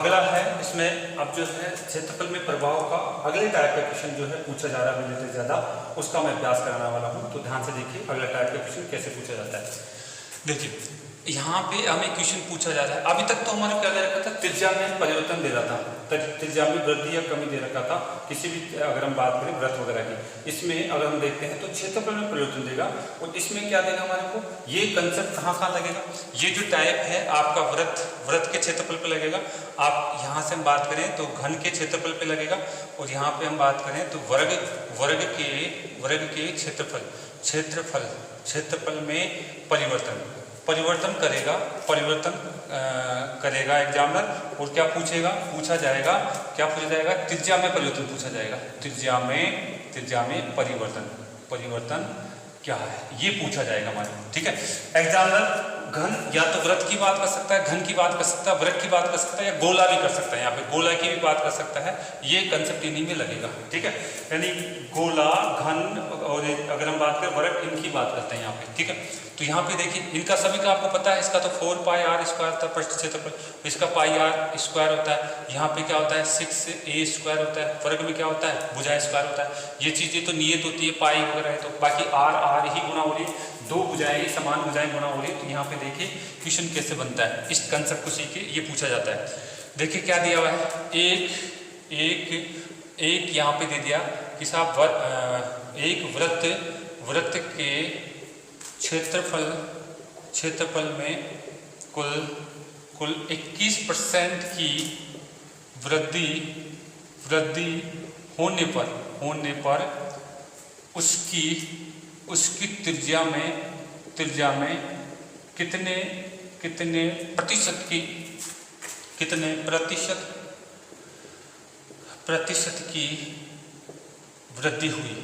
अगला है इसमें अब जो है क्षेत्रफल में प्रभाव का अगले टाइप का क्वेश्चन जो है पूछा जा रहा है मिनट से ज़्यादा, उसका मैं अभ्यास कराने वाला हूँ। तो ध्यान से देखिए अगला टाइप का क्वेश्चन कैसे पूछा जाता है। देखिए यहाँ पे हमें क्वेश्चन पूछा जा रहा है। अभी तक तो हमारे क्या दे रखा था, त्रिज्या में परिवर्तन दे रहा था, त्रिज्या में वृद्धि या कमी दे रखा था किसी भी, अगर हम बात करें वृत्त वगैरह की। इसमें अगर हम देखते हैं तो क्षेत्रफल में परिवर्तन देगा और इसमें क्या देगा हमारे को, ये कंसेप्ट कहाँ लगेगा, ये जो टाइप है आपका वृत्त के क्षेत्रफल पे लगेगा। आप यहाँ से हम बात करें तो घन के क्षेत्रफल पे लगेगा और यहाँ पे हम बात करें तो वर्ग के क्षेत्रफल में परिवर्तन करेगा एग्जामिनर। और क्या पूछा जाएगा त्रिज्या में परिवर्तन पूछा जाएगा। त्रिज्या में परिवर्तन क्या है ये पूछा जाएगा हमारे, ठीक है। एग्जामिनर घन या तो वृत्त की बात कर सकता है, घन की बात कर सकता है, वृत्त की बात कर सकता है या गोला भी कर सकता है। यहाँ पे गोला की भी बात कर सकता है। ये कंसेप्ट इन्हीं में लगेगा, ठीक है। यानी गोला, घन और अगर हम बात करें वृत्त, इनकी बात करते हैं यहाँ पे, ठीक है। तो यहाँ पे देखिए इनका सभी का आपको पता है, इसका तो 4πr² होता है पृष्ठ क्षेत्रफल, इसका πr² होता है। यहाँ पे क्या होता है 6a² होता है। वर्ग में क्या होता है भुजा स्क्वायर होता है। ये चीजें तो नियत होती है पाई वगैरह है, तो बाकी r ही गुना हो रही है, दो भुजाएं समान भुजाएं गुना हो रही है। तो यहाँ पे देखिए क्वेश्चन कैसे बनता है, इस कंसेप्ट को सीख के ये पूछा जाता है। देखिए क्या दिया हुआ है, एक यहाँ पे दे दिया कि साहब एक वृत्त के क्षेत्रफल में कुल 21% की वृद्धि होने पर उसकी त्रिज्या में कितने प्रतिशत की वृद्धि हुई।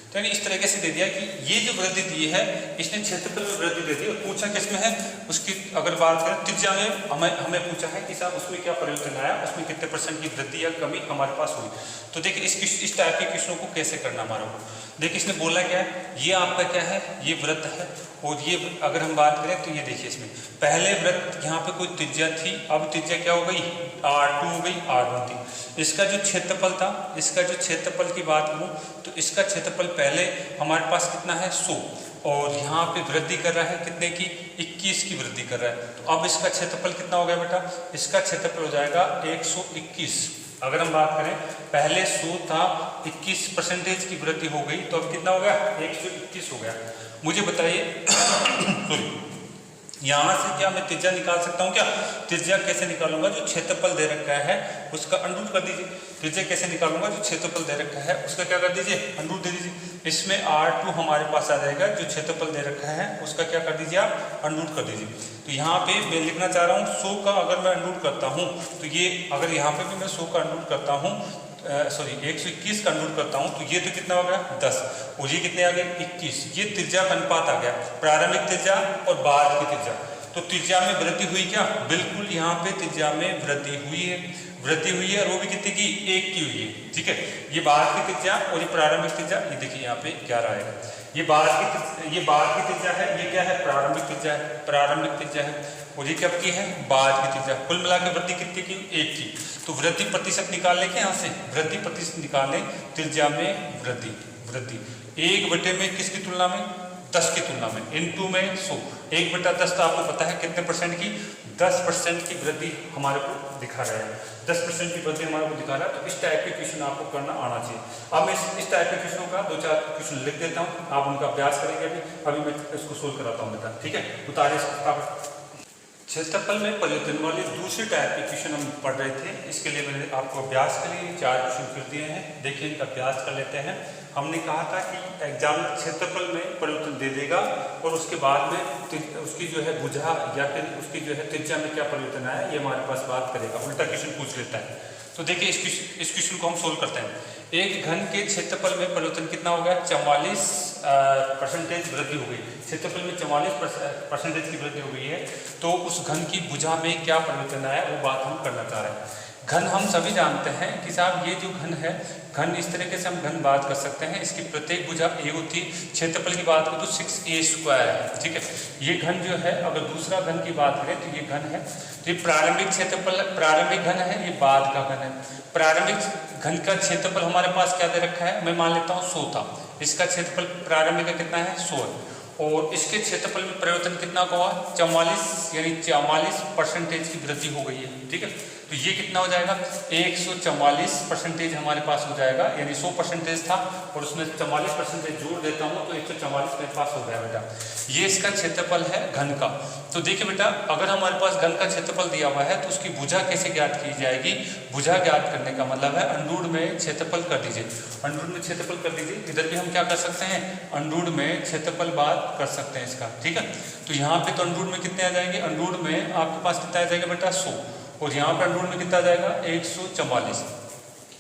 तो यानी इस तरीके से दे दिया कि ये जो वृद्धि दी है इसने क्षेत्रफल में वृद्धि दे दी और पूछा किसमें है, उसकी अगर बात करें त्रिज्या में हमें पूछा है कि साहब उसमें क्या परिवर्तन आया, उसमें कितने % की वृद्धि या कमी हमारे पास हुई। तो देखिए इस टाइप के क्वेश्चनों को कैसे करना हमारे को। देखिए इसने बोला क्या है, ये आपका क्या है, ये वृत्त है और ये अगर हम बात करें तो ये देखिए इसमें पहले वृत्त यहाँ पे कोई त्रिज्या थी, अब त्रिज्या क्या हो गई r2 हो गई, r1 थी। इसका जो क्षेत्रफल था, इसका जो क्षेत्रफल की बात करूं तो इसका क्षेत्रफल पहले हमारे पास कितना है 100 और यहाँ पे वृद्धि कर रहा है कितने की 21 की वृद्धि कर रहा है। तो अब इसका क्षेत्रफल कितना हो गया बेटा, इसका क्षेत्रफल हो जाएगा 121। अगर हम बात करें पहले 100 था, 21% की वृद्धि हो गई, तो अब कितना हो गया 121 हो गया। मुझे बताइए सॉरी यहाँ से क्या मैं त्रिज्या निकाल सकता हूँ क्या, त्रिज्या कैसे निकालूंगा, जो क्षेत्रफल दे रखा है उसका अंडूट कर दीजिए। त्रिज्या कैसे निकालूंगा, जो क्षेत्रफल दे रखा है उसका क्या कर दीजिए अंडूट दे दीजिए। इसमें r2 हमारे पास आ जाएगा, जो क्षेत्रफल दे रखा है उसका क्या कर दीजिए आप अंडूट कर दीजिए। तो यहाँ पे मैं लिखना चाह रहा हूँ 100 का अगर मैं अंडूट करता हूँ तो ये, अगर यहाँ पे भी मैं 100 का अंडूट करता हूँ 121 का अंडूट करता हूँ तो ये तो कितना हो गया 10 और ये कितने आ गए 21। ये त्रिज्या का अनुपात आ गया, प्रारंभिक त्रिज्या और बाद की त्रिज्या। तो त्रिज्या में वृद्धि हुई क्या, बिल्कुल यहाँ पे त्रिज्या में वृद्धि हुई है और वो भी कितने की 1 की हुई है, ठीक है। ये बाद की त्रिज्या और ये प्रारंभिक त्रिज्या, ये देखिए यहाँ पे 11 आएगा। ये बाद की त्रिज्या है, ये क्या है प्रारंभिक त्रिज्या है और ये कब की है बाद की त्रिज्या। कुल मिलाकर वृद्धि कितनी की 1 की। तो वृद्धि प्रतिशत निकाल लें, यहाँ से वृद्धि प्रतिशत निकालें, त्रिज्या में वृद्धि 1 में किसकी तुलना में 10 की तुलना में, इनटू में 100, 1/10 तो आपको पता है कितने % की 10% की वृद्धि हमारे को दिखा रहा है, 10% की वृद्धि हमारे को दिखा रहा है। तो इस टाइप के क्वेश्चन आपको करना आना चाहिए। अब मैं इस टाइप के क्वेश्चनों का 2-4 क्वेश्चन लिख देता हूँ, आप उनका अभ्यास करेंगे। अभी मैं इसको सोल्व कराता हूँ बेटा, ठीक है। उतारे क्षेत्रफल में परिवर्तन वाले दूसरे टाइप के क्वेश्चन हम पढ़ रहे थे, इसके लिए मैंने आपको अभ्यास के लिए 4 क्वेश्चन फिर दिए हैं। देखिए इनका अभ्यास कर लेते हैं। हमने कहा था कि एग्जाम क्षेत्रफल में परिवर्तन दे देगा और उसके बाद में उसकी जो है भुजा या फिर उसकी जो है त्रिज्या में क्या परिवर्तन आया ये हमारे पास बात करेगा, उल्टा क्वेश्चन पूछ लेता है। तो देखिए इस क्वेश्चन को हम सोल्व करते हैं। एक घन के क्षेत्रफल में परिवर्तन कितना हो गया 44% वृद्धि हो गई। क्षेत्रफल में 44% की वृद्धि हो गई है, तो उस घन की भुजा में क्या परिवर्तन आया वो बात हम करना चाह रहे हैं। घन हम सभी जानते हैं कि साहब ये जो घन है, घन इस तरीके से हम घन बात कर सकते हैं, इसकी प्रत्येक भुजा ए होती है। क्षेत्रफल की बात करें तो 6a² है, ठीक है। ये घन जो है, अगर दूसरा घन की बात करें तो ये घन है, तो ये प्रारंभिक क्षेत्रफल, प्रारंभिक घन है, ये बाद का घन है। प्रारंभिक घन का क्षेत्रफल हमारे पास क्या दे रखा है, मैं मान लेता हूँ 100 था, इसका क्षेत्रफल प्रारंभिक का कितना है 100 है, और इसके क्षेत्रफल में परिवर्तन कितना हुआ 44, यानी 44% की वृद्धि हो गई है, ठीक है। तो ये कितना हो जाएगा 144% हमारे पास हो जाएगा, यानी 100% था और उसमें 44% जोड़ देता हूँ तो 144 मेरे पास हो गया बेटा। ये इसका क्षेत्रफल है घन का। तो देखिए बेटा, अगर हमारे पास घन का क्षेत्रफल दिया हुआ है तो उसकी भुजा कैसे ज्ञात की जाएगी। भुजा ज्ञात करने का मतलब है अंडूर में क्षेत्रफल कर दीजिए, अंडूर में क्षेत्रफल कर दीजिए। इधर भी हम क्या कर सकते हैं, अंडूर में क्षेत्रफल बात कर सकते हैं इसका, ठीक है। तो यहाँ पे तो अंडूर में कितने आ जाएंगे, अंडूर में आपके पास कितना आ जाएगा बेटा 100, और यहाँ पर अंडूर में कितना आ जाएगा 144।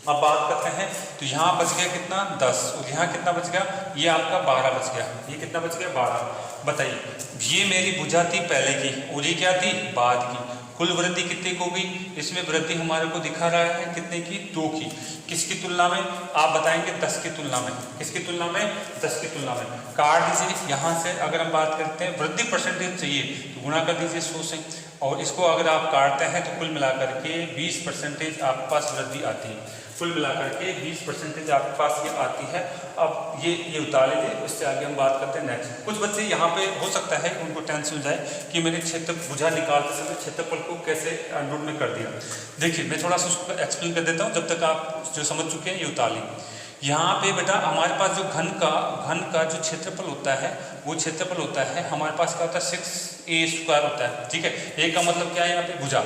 अब बात करते हैं तो यहाँ बच गया कितना 10, और यहाँ कितना बच गया, ये आपका 12 बच गया, ये कितना बच गया 12। बताइए, ये मेरी भुजा थी पहले की और ये क्या थी बाद की, कुल वृद्धि कितने की होगी, इसमें वृद्धि हमारे को दिखा रहा है कितने की 2 की। किसकी तुलना में, आप बताएंगे 10 की तुलना में, किसकी तुलना में 10 की तुलना में। काट दीजिए यहाँ से, अगर हम बात करते हैं वृद्धि परसेंटेज चाहिए तो गुणा कर दीजिए 100 से, और इसको अगर आप काटते हैं तो कुल मिलाकर के 20% आपके पास वृद्धि आती है, कुल मिलाकर के 20% आपके पास ये आती है। अब ये उतार लीजिए, उससे आगे हम बात करते हैं नेक्स्ट। कुछ बच्चे यहाँ पे हो सकता है उनको टेंशन हो जाए कि मैंने क्षेत्र भुजा निकालते समय क्षेत्रफल को कैसे अंडूर में कर दिया। देखिए मैं थोड़ा सा उसको एक्सप्लेन कर देता हूँ, जब तक आप जो समझ चुके हैं ये उतार लीजिए। यहाँ पे बेटा हमारे पास जो घन का जो क्षेत्रफल होता है वो क्षेत्रफल होता है हमारे पास क्या होता है 6a² होता है, ठीक है। ए का मतलब क्या है यहाँ पे भुजा,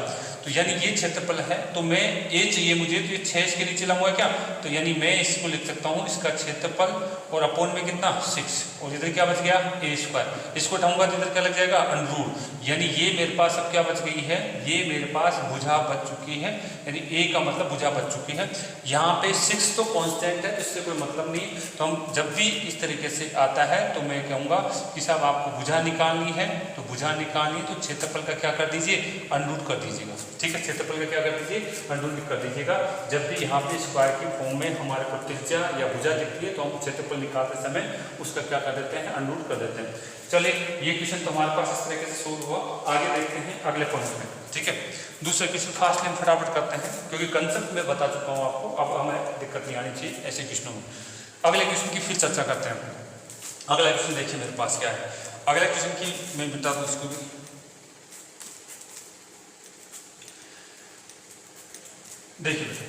तो यानी ये क्षेत्रफल है, तो मैं ए चाहिए मुझे, तो ये 6 इसके नीचे लंबा है क्या, तो यानी मैं इसको लिख सकता हूँ इसका क्षेत्रफल और अपॉन में कितना 6, और इधर क्या बच गया a², इसको उठाऊंगा तो इधर क्या लग जाएगा अंडरूट, यानी ये मेरे पास अब क्या बच गई है, ये मेरे पास भुजा बच चुकी है, यानी ए का मतलब भुजा बच चुकी है। यहाँ पे 6 तो कांस्टेंट है, इससे कोई मतलब नहीं, तो हम जब भी इस तरीके से आता है तो मैं कहूँगा कि साहब आपको भुजा निकालनी है, तो भुजा निकालनी तो क्षेत्रफल का क्या कर दीजिए अंडरूट कर दीजिएगा, ठीक है। क्षेत्रफल का क्या कर दीजिए अंडरूट कर दीजिएगा। जब भी यहाँ पे स्क्वायर की फॉर्म में हमारे को त्रिज्या या भुजा दिखती है तो हम क्षेत्रफल निकालते समय उसका क्या कर देते हैं अंडरूट कर देते हैं। चलिए ये क्वेश्चन तो हमारे पास इस तरीके से सोल्व हुआ, आगे देखते हैं अगले पॉइंट में, ठीक है। दूसरे क्वेश्चन फास्ट लेन फटाफट करते हैं क्योंकि कंसेप्ट में बता चुका हूँ आपको, अब हमें दिक्कत नहीं आनी चाहिए ऐसे क्वेश्चनों में। अगले क्वेश्चन की फिर चर्चा करते हैं। अगला क्वेश्चन देखिए मेरे पास क्या है, अगले क्वेश्चन की मैं बता दूँ इसको भी। देखिए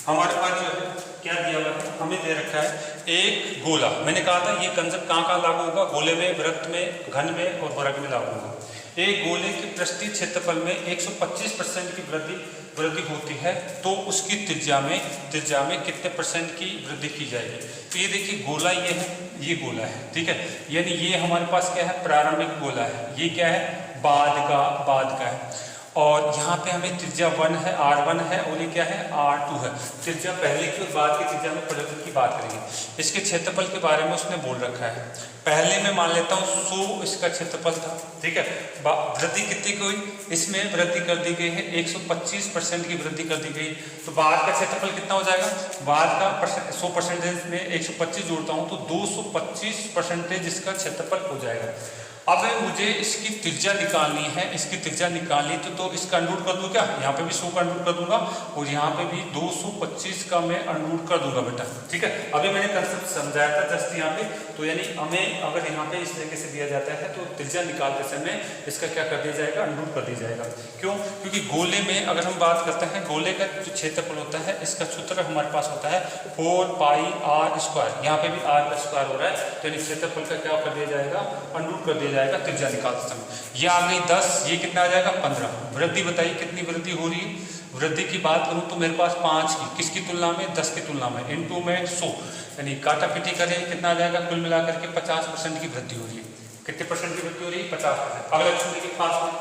हमारे पास जो है क्या दिया हुआ है, हमें दे रखा है एक गोला। मैंने कहा था ये कंसेप्ट कहाँ कहाँ लागू होगा, गोले में, वृत्त में, घन में और वर्ग में लागू होगा। एक गोले के पृष्ठीय क्षेत्रफल में 125% की वृद्धि होती है तो उसकी त्रिज्या में कितने परसेंट की वृद्धि की जाएगी। तो ये देखिए गोला ये है, ये गोला है, ठीक है, यानी ये हमारे पास क्या है प्रारंभिक गोला है, ये क्या है बाद का है, और यहाँ पे हमें त्रिज्या 1 है, R1 है, और ये क्या है R2 है। त्रिज्या पहले की और बाद की त्रिज्या में परिवर्तन की बात करेंगे। इसके क्षेत्रफल के बारे में उसने बोल रखा है, पहले मैं मान लेता हूँ 100 इसका क्षेत्रफल था, ठीक है। वृद्धि कितनी की हुई, इसमें वृद्धि कर दी गई है 125% की वृद्धि कर दी गई, तो बाद का क्षेत्रफल कितना हो जाएगा, बाद का 100% में 125 जोड़ता हूँ तो 225% इसका क्षेत्रफल हो जाएगा। अब मुझे इसकी त्रिज्या निकालनी है, इसकी त्रिज्या निकालनी तो इसका अंडरूट कर दूँ क्या, यहाँ पे भी 100 का अंडरूट कर दूंगा और यहाँ पे भी 225 का मैं अंडरूट कर दूंगा बेटा, ठीक है। अभी मैंने कंसेप्ट समझाया था जस्ट यहाँ पे, तो यानी हमें अगर यहाँ पे इस तरीके से दिया जाता है तो त्रिज्या निकालते समय इसका क्या कर दिया जाएगा अंडरूट कर दिया जाएगा। क्यों, क्योंकि गोले में अगर हम बात करते हैं गोले का जो क्षेत्रफल होता है इसका सूत्र हमारे पास होता है 4πr², यहाँ पे भी r² हो रहा है, तो यानी क्षेत्रफल का क्या कर दिया जाएगा अंडरूट कर दिया जाएगा त्रिज्या निकालते समय। ये आ गई 10, ये कितना आ जाएगा 15। वृद्धि बताइए कितनी वृद्धि हो रही है, वृद्धि की बात करूं तो मेरे पास 5 की, किसकी तुलना में 10 की तुलना में, इनटू में 100, यानी काटा पीटी करें कितना आ जाएगा, कुल मिलाकर के 50% की वृद्धि हो रही है। कितने परसेंट की वृद्धि हो रही है 50%। अगला क्वेश्चन देखिए फास्ट में।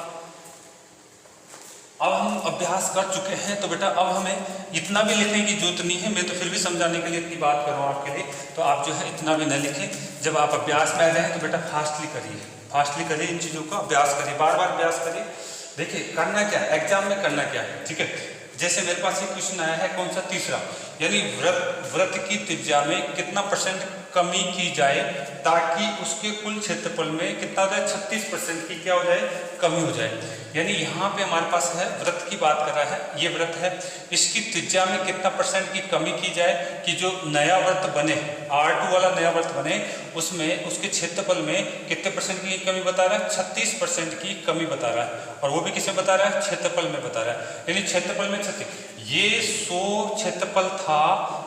अब हम अभ्यास कर चुके हैं तो बेटा अब हमें इतना भी लिखने की जरूरत नहीं है, मैं तो फिर भी समझाने के लिए इतनी बात कर रहा हूँ आपके लिए, तो आप जो है इतना भी न लिखें। जब आप अभ्यास में आ जाएं तो बेटा फास्टली करिए इन चीज़ों का अभ्यास करिए, बार बार अभ्यास करिए। देखिए करना क्या है, एग्जाम में करना क्या है, ठीक है। जैसे मेरे पास एक क्वेश्चन आया है कौन सा, तीसरा, यानी वृत्त की त्रिज्या में कितना परसेंट कमी की जाए ताकि उसके कुल क्षेत्रफल में कितना हो जाए, 36% की क्या हो जाए, कमी हो जाए। यानी यहाँ पे हमारे पास है वृत्त की बात कर रहा है, ये वृत्त है, इसकी त्रिज्या में कितना परसेंट की कमी की जाए कि जो नया वृत्त बने, R2 वाला नया वृत्त बने, उसमें उसके क्षेत्रफल में कितने परसेंट की कमी बता रहा है, 36% की कमी बता रहा है। और वो भी किसमें बता रहा है, क्षेत्रफल में बता रहा है। यानी क्षेत्रफल में 36, ये 100 क्षेत्रफल था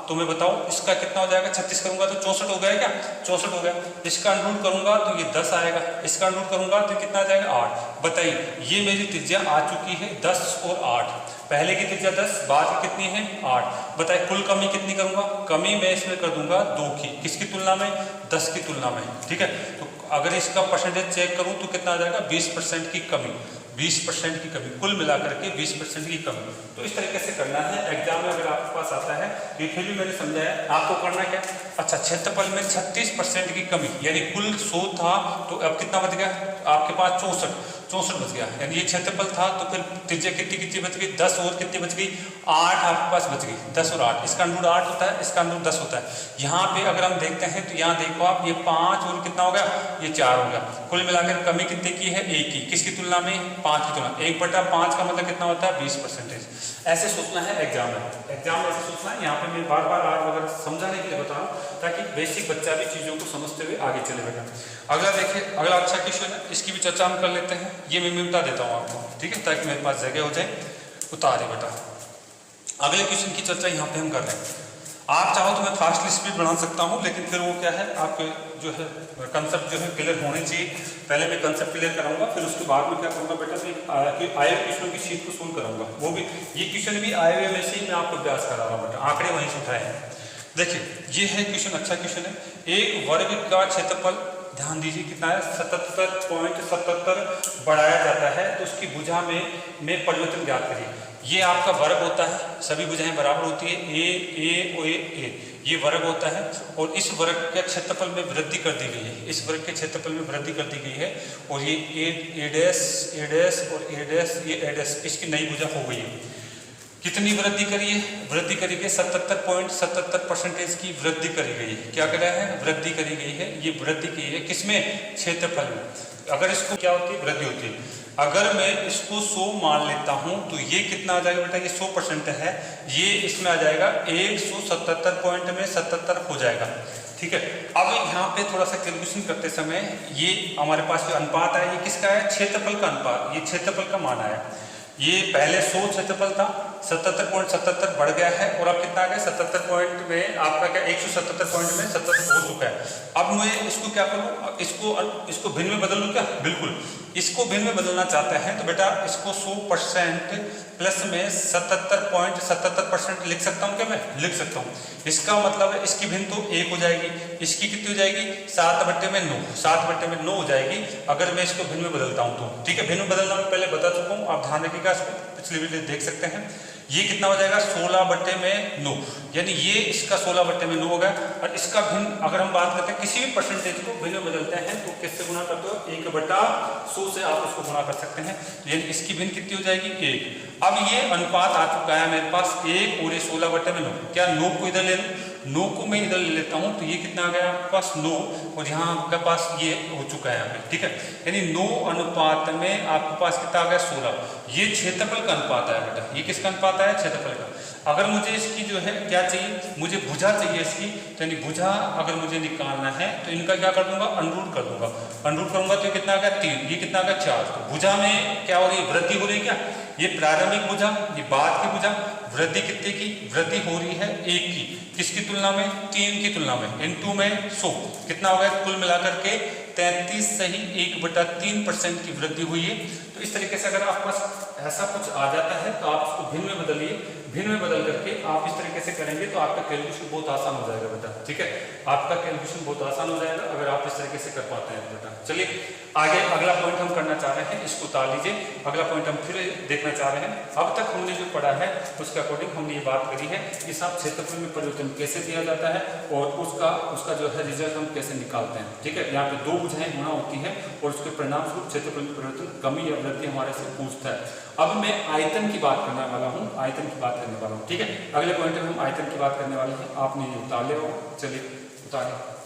तो मैं बताऊं इसका कितना हो जाएगा, 36 करूंगा तो 64 हो गया क्या, 64 हो गया। इसका अंडर करूंगा तो ये 10 आएगा, इसका अंडर करूंगा तो कितना आ जाएगा, 8। बताइए ये मेरी त्रिज्या आ चुकी है 10 और 8, पहले की त्रिज्या 10, बाद की कितनी है, 8। बताइए कुल कमी कितनी करूंगा, कमी मैं इसमें कर दूंगा 2 की, किसकी तुलना में, 10 की तुलना में, ठीक है। तो अगर इसका परसेंटेज चेक करूं तो कितना आ जाएगा, 20% की कमी, 20% की कमी, कुल मिलाकर के 20% की कमी। तो इस तरीके से करना है। एग्जाम में अगर आपके पास आता है, ये फिर भी मैंने समझाया, आपको करना क्या, अच्छा क्षेत्रफल में 36% की कमी, यानी कुल 100 था तो अब कितना बच गया आपके पास, 64 बच गया। यानी ये क्षेत्रफल था तो फिर त्रिज्या कितनी बच गई, 10 और कितनी बच गई, 8 आपके पास बच गई, 10 और 8, इसका अंडर 8 होता है, इसका अंडर 10 होता है। यहाँ पे अगर हम देखते हैं तो यहाँ देखो आप, ये 5 और कितना हो गया, ये 4 हो गया। कुल मिलाकर कमी कितने की है, 1 की, किसकी तुलना में, 5 की तुलना। 1/5 का मतलब कितना होता है, 20%। ऐसे सोचना है एग्जाम में, एग्जाम में ऐसे सोचना है। यहाँ पे मैं बार बार आर वगैरह समझाने के लिए बता रहा हूँ ताकि बेसिक बच्चा भी चीज़ों को समझते हुए आगे चले बेटा। अगला देखिए, अगला अच्छा क्वेश्चन है, इसकी भी चर्चा हम कर लेते हैं। ये मैं मिटा देता हूँ आपको, ठीक है, ताकि मेरे पास जगह हो जाए, उतारे बेटा। अगले क्वेश्चन की चर्चा यहाँ पे हम कर रहे हैं। आप चाहो तो मैं फास्ट स्पीड बढ़ा सकता हूँ, लेकिन फिर वो क्या है, आपके जो है कंसेप्ट जो है क्लियर होने चाहिए। पहले मैं कंसेप्ट क्लियर कराऊंगा, फिर उसके बाद में क्या करूँगा बेटा, कि आए हुए क्वेश्चनों की शीट को सोल्व कराऊंगा। वो भी ये क्वेश्चन भी आए हुए में से ही मैं आपको अभ्यास करा रहा हूँ बेटा, आंकड़े वहीं से उठाए हैं। देखिए ये है क्वेश्चन, अच्छा क्वेश्चन है। एक वर्ग का क्षेत्रफल, ध्यान दीजिए कितना है, 77.77 बढ़ाया जाता है तो उसकी भुजा में परिवर्तन ज्ञात करिए। ये आपका वर्ग होता है, सभी भुजाएं बराबर होती है, ए, ये वर्ग होता है। और इस वर्ग के क्षेत्रफल में वृद्धि कर दी गई है, इस वर्ग के क्षेत्रफल में वृद्धि कर दी गई है। और ये ए डैश और ए डैश इसकी नई भुजा हो गई है। कितनी वृद्धि करी है, वृद्धि करी गई 77.77% की वृद्धि करी गई है। क्या करा है, वृद्धि करी गई है। ये वृद्धि की है किसमें, क्षेत्रफल में। अगर इसको क्या होती है, वृद्धि होती है। अगर मैं इसको 100 मान लेता हूं तो ये कितना आ जाएगा बेटा, ये 100% है, ये इसमें आ जाएगा 177 पॉइंट में 77 हो जाएगा, ठीक है। अब यहाँ पे थोड़ा सा कैलकुलेशन करते समय ये हमारे पास जो अनुपात है, ये किसका है, क्षेत्रफल का अनुपात, ये क्षेत्रफल का मान आया। ये पहले 100 क्षेत्रफल था, 77.77 बढ़ गया है, और अब कितना आ गया, 77 पॉइंट में आपका क्या, 177 पॉइंट में 77 हो चुका है। अब मैं इसको क्या करूँ, इसको भिन्न में बदल लूँ क्या, बिल्कुल। इसको भिन्न में बदलना चाहते हैं तो बेटा इसको 100% प्लस में 77.77% लिख सकता हूँ क्या, मैं लिख सकता हूँ। इसका मतलब है इसकी भिन्न तो 1 हो जाएगी, इसकी कितनी हो जाएगी, 7/9, 7/9 हो जाएगी अगर मैं इसको भिन्न में बदलता हूँ तो, ठीक है। भिन्न में बदलना मैं पहले बता चुका हूँ, आप ध्यान रखिएगा, इसको पिछली वीडियो देख सकते हैं। ये कितना हो जाएगा, 16/9, यानी ये इसका 16/9 होगा। और इसका भिन्न अगर हम बात करते हैं, किसी भी परसेंटेज को भिन्न में बदलते हैं तो किससे गुना करते हो, 1/100 से आप उसको गुना कर सकते हैं। यानी इसकी भिन्न कितनी हो जाएगी, 1। अब ये अनुपात आ चुका है मेरे पास 1 और ये 16/9। क्या 9 को इधर ले लूँ, 9 को मैं इधर ले लेता हूँ तो ये कितना आ गया आपके पास, 9, और यहाँ आपके पास ये हो चुका है यहाँ पे, ठीक है। यानी 9 अनुपात में आपके पास कितना आ गया, 16। ये क्षेत्रफल का अनुपात है बेटा, ये किसका अनुपात है, क्षेत्रफल का। अगर मुझे इसकी जो है क्या चाहिए, मुझे भुजा चाहिए इसकी, तो यानी भुजा अगर मुझे निकालना है तो इनका क्या कर दूंगा, अंडरूट कर दूंगा। अंडरूट करूंगा तो कितना आ गया, 3, ये कितना आ गया, 4। तो भुजा में क्या हो रही है, वृद्धि हो रही है क्या, ये प्रारंभिक भुजा, ये बाद की भुजा, वृद्धि कितने की, वृद्धि हो रही है 1 की, किसकी तुलना में, 3 की तुलना में, इनटू में 100 कितना हो गया, कुल मिलाकर के 33 सही 1/3% की वृद्धि हुई है। तो इस तरीके से अगर आपके पास ऐसा कुछ आ जाता है तो आप उसको भिन्न में बदलिए, भिन्न में बदल करके आप इस तरीके से करेंगे तो आपका कैलकुलेशन बहुत आसान हो जाएगा बेटा, ठीक है। आपका कैलकुलेशन बहुत आसान हो जाएगा अगर आप इस तरीके से कर पाते हैं बेटा। चलिए आगे अगला पॉइंट हम करना चाह रहे हैं, इसको उतार लीजिए। अगला पॉइंट हम फिर देखना चाह रहे हैं। अब तक हमने जो पढ़ा है उसके अकॉर्डिंग हमने ये बात करी है कि साहब क्षेत्रफल में परिवर्तन कैसे दिया जाता है और उसका जो है रिजल्ट हम कैसे निकालते हैं, ठीक है। यहाँ पे 2 भुजाएं गुणा होती है और उसके परिणाम स्वरूप क्षेत्रफल में परिवर्तन कमी या वृद्धि वृद्धि हमारे से पूछता है। अब मैं आयतन की बात करने वाला हूँ, आयतन की बात करने वाला हूँ, ठीक है। अगले पॉइंट में हम आयतन की बात करने वाले हैं, आपने ये उतार ले, चलिए उतारें।